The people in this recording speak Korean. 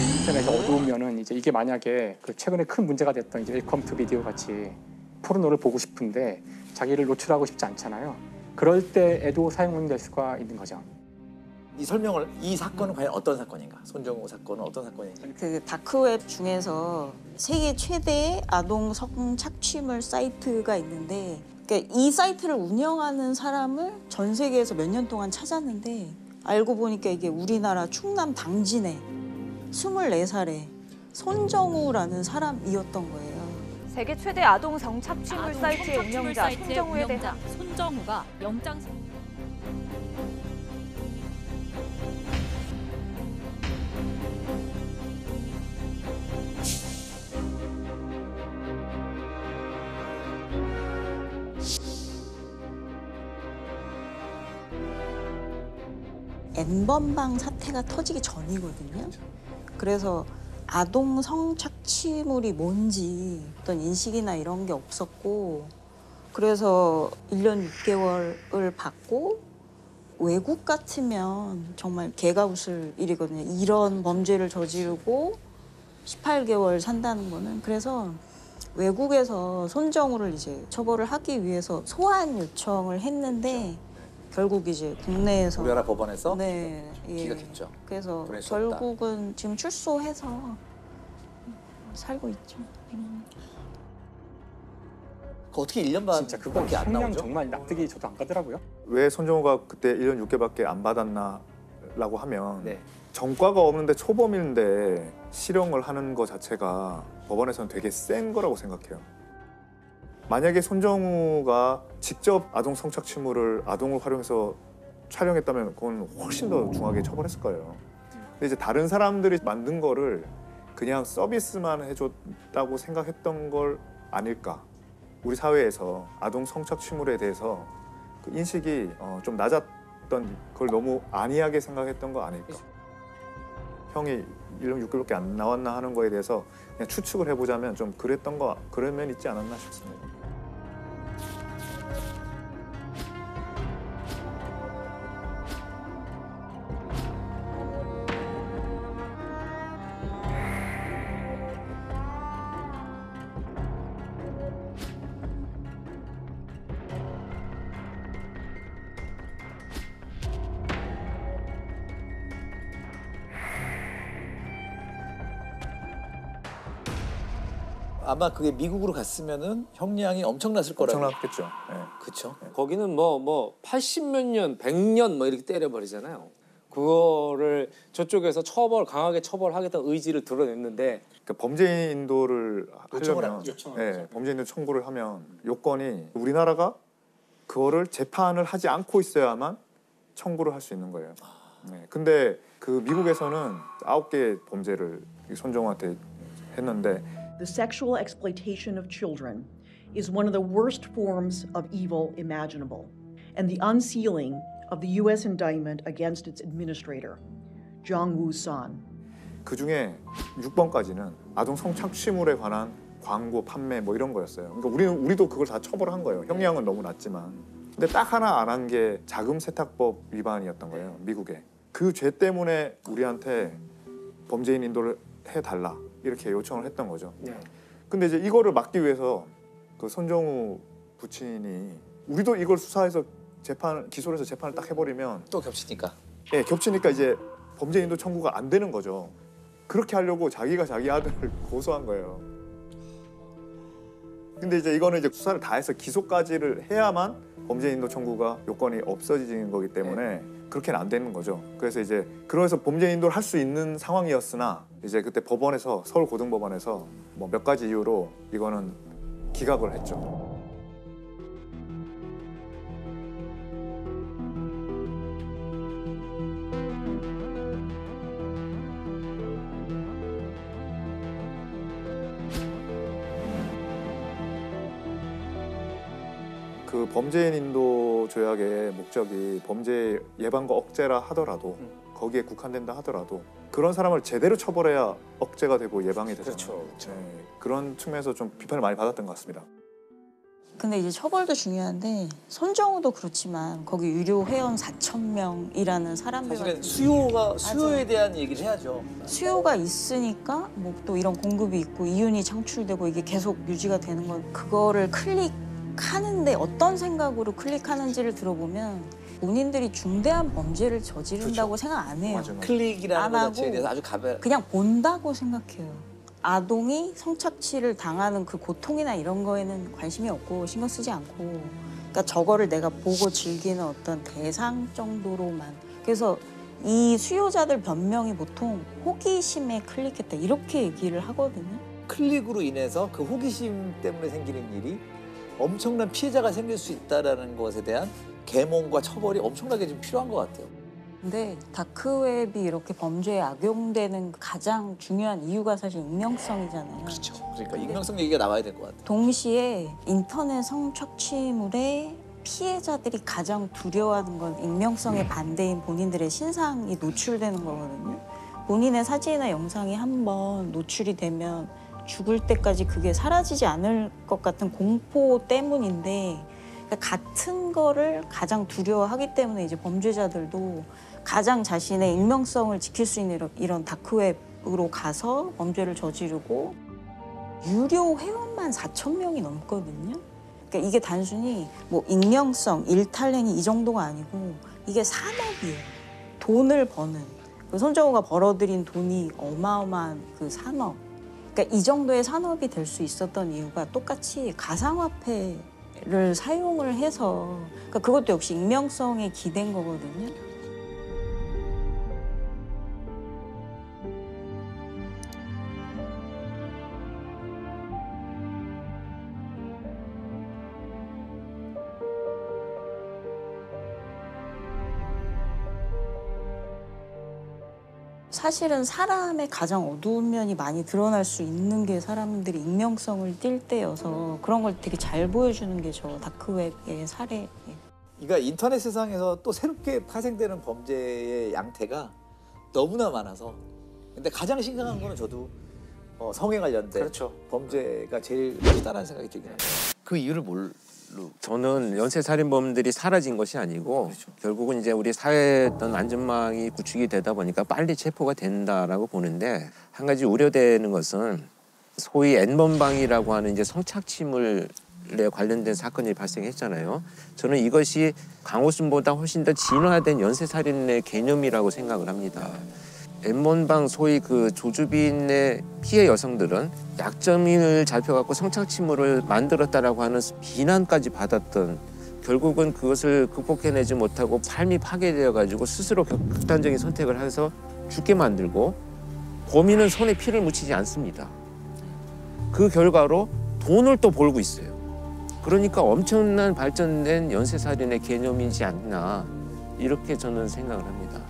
인터넷이 어두우면은 이제 이게 만약에 그 최근에 큰 문제가 됐던 이제 웰컴 투 비디오 같이 포르노를 보고 싶은데 자기를 노출하고 싶지 않잖아요. 그럴 때에도 사용될 수가 있는 거죠. 이 사건은 과연 어떤 사건인가? 손정우 사건은 어떤 사건인가? 그 다크웹 중에서 세계 최대의 아동 성착취물 사이트가 있는데, 그러니까 이 사이트를 운영하는 사람을 전 세계에서 몇 년 동안 찾았는데 알고 보니까 이게 우리나라 충남 당진의 24살의 손정우라는 사람이었던 거예요. 세계 최대 아동 성착취물 사이트의 운영자 손정우에 대한 손정우가 영장 N번방 사태가 터지기 전이거든요. 그래서 아동 성착취물이 뭔지 어떤 인식이나 이런 게 없었고, 그래서 1년 6개월을 받고, 외국 같으면 정말 개가 웃을 일이거든요. 이런 범죄를 저지르고 18개월 산다는 거는. 그래서 외국에서 손정우를 이제 처벌을 하기 위해서 소환 요청을 했는데 결국 이제 국내에서 우리나라 법원에서 네, 기각했죠. 그래서 보낼 수 없다. 결국은 지금 출소해서 살고 있죠. 어떻게 1년 반 진짜 그건 밖에 안 형량 나오죠? 정말 납득이 저도 안 가더라고요. 왜 손정우가 그때 1년 6개밖에 안 받았나라고 하면 네. 전과가 없는데 초범인데 실형을 하는 거 자체가 법원에서는 되게 센 거라고 생각해요. 만약에 손정우가 직접 아동 성착취물을 아동을 활용해서 촬영했다면 그건 훨씬 더 중하게 처벌했을 거예요. 근데 이제 다른 사람들이 만든 거를 그냥 서비스만 해줬다고 생각했던 걸 아닐까. 우리 사회에서 아동 성착취물에 대해서 그 인식이 좀 낮았던 걸 너무 안이하게 생각했던 거 아닐까. 형이 1년 6개월밖에 안 나왔나 하는 거에 대해서 그냥 추측을 해보자면 좀 그런 면이 있지 않았나 싶습니다. 아마 그게 미국으로 갔으면은 형량이 엄청났을 거라고. 엄청났겠죠. 네. 그렇죠. 거기는 뭐 80몇 년, 100년 뭐 이렇게 때려버리잖아요. 그거를 저쪽에서 강하게 처벌하겠다는 의지를 드러냈는데 그러니까 범죄인 인도를 하려면 요청을 범죄인 인도 청구를 하면 요건이 우리나라가 그거를 재판을 하지 않고 있어야만 청구를 할 수 있는 거예요. 네. 근데 그 미국에서는 9개의 범죄를 손정우한테 했는데 The sexual exploitation of children is one of the worst forms of evil imaginable, and the unsealing of the U.S. indictment against its administrator, Jong-woo Son. 그 중에 6번까지는 아동 성착취물에 관한 광고, 판매 뭐 이런 거였어요. 그러니까 우리도 그걸 다 처벌한 거예요. 형량은 너무 낮지만. 근데 딱 하나 안 한 게 자금 세탁법 위반이었던 거예요. 미국에. 그 죄 때문에 우리한테 범죄인 인도를 해달라 이렇게 요청을 했던 거죠. 네. 근데 이제 이거를 막기 위해서 그 손정우 부친이 우리도 이걸 수사해서 기소를 해서 재판을 딱 해버리면 또 겹치니까. 예, 겹치니까 이제 범죄인 인도 청구가 안 되는 거죠. 그렇게 하려고 자기가 자기 아들을 고소한 거예요. 근데 이제 이거는 이제 수사를 다 해서 기소까지를 해야만 범죄인 인도 청구가 요건이 없어지는 거기 때문에 그렇게는 안 되는 거죠. 그래서 이제 그래서 범죄인 인도를 할 수 있는 상황이었으나 이제 그때 법원에서 서울 고등법원에서 뭐 몇 가지 이유로 이거는 기각을 했죠. 그 범죄인 인도 조약의 목적이 범죄 예방과 억제라 하더라도 거기에 국한된다 하더라도 그런 사람을 제대로 처벌해야 억제가 되고 예방이 되잖아요. 그렇죠. 네, 그런 측면에서 좀 비판을 많이 받았던 것 같습니다. 근데 이제 처벌도 중요한데 손정우도 그렇지만 거기 유료 회원 4,000명이라는 사람들 사실은 같은 수요에 대한 얘기를 해야죠. 수요가 있으니까 뭐 또 이런 공급이 있고 이윤이 창출되고 이게 계속 유지가 되는 건 그거를 클릭하는데 어떤 생각으로 클릭하는지를 들어보면 본인들이 중대한 범죄를 저지른다고 생각 안 해요. 클릭이라는 안 것 하고 자체에 대해서 아주 그냥 본다고 생각해요. 아동이 성착취를 당하는 그 고통이나 이런 거에는 관심이 없고 신경 쓰지 않고 그러니까 저거를 내가 보고 즐기는 어떤 대상 정도로만 그래서 이 수요자들 변명이 보통 호기심에 클릭했다 이렇게 얘기를 하거든요. 클릭으로 인해서 그 호기심 때문에 생기는 일이 엄청난 피해자가 생길 수 있다는 것에 대한 계몽과 처벌이 엄청나게 좀 필요한 것 같아요. 근데 다크웹이 이렇게 범죄에 악용되는 가장 중요한 이유가 사실 익명성이잖아요. 그렇죠. 그러니까 익명성 얘기가 나와야 될 것 같아요. 동시에 인터넷 성착취물의 피해자들이 가장 두려워하는 건 익명성의 반대인 본인들의 신상이 노출되는 거거든요. 본인의 사진이나 영상이 한번 노출이 되면 죽을 때까지 그게 사라지지 않을 것 같은 공포 때문인데 그러니까 같은 거를 가장 두려워하기 때문에 이제 범죄자들도 가장 자신의 익명성을 지킬 수 있는 이런 다크웹으로 가서 범죄를 저지르고 유료 회원만 4,000명이 넘거든요. 그러니까 이게 단순히 뭐 익명성, 일탈행위 이 정도가 아니고 이게 산업이에요. 돈을 버는. 그 손정우가 벌어들인 돈이 어마어마한 그 산업. 그러니까 이 정도의 산업이 될 수 있었던 이유가 똑같이 가상화폐를 사용을 해서 그러니까 그것도 역시 익명성에 기댄 거거든요. 사실은 사람의 가장 어두운 면이 많이 드러날 수 있는 게 사람들이 익명성을 띌 때여서 그런 걸 되게 잘 보여주는 게 저 다크웹의 사례예요. 그러니까 인터넷 세상에서 또 새롭게 파생되는 범죄의 양태가 너무나 많아서 근데 가장 심각한 거는 저도 성에 관련된 그렇죠. 범죄가 제일 크다는 생각이 들긴 합니다. 그 이유를 모르고 저는 연쇄살인범들이 사라진 것이 아니고 그렇죠. 결국은 이제 우리 사회의 어떤 안전망이 구축이 되다 보니까 빨리 체포가 된다라고 보는데 한 가지 우려되는 것은 소위 N번방이라고 하는 이제 성착취물에 관련된 사건이 발생했잖아요. 저는 이것이 강호순보다 훨씬 더 진화된 연쇄살인의 개념이라고 생각을 합니다. N번방 소위 그 조주빈의 피해 여성들은 약점을 잡혀갖고 성착취물을 만들었다라고 하는 비난까지 받았던 결국은 그것을 극복해내지 못하고 삶이 파괴되어가지고 스스로 극단적인 선택을 해서 죽게 만들고 범인은 손에 피를 묻히지 않습니다. 그 결과로 돈을 또 벌고 있어요. 그러니까 엄청난 발전된 연쇄살인의 개념이지 않나 이렇게 저는 생각을 합니다.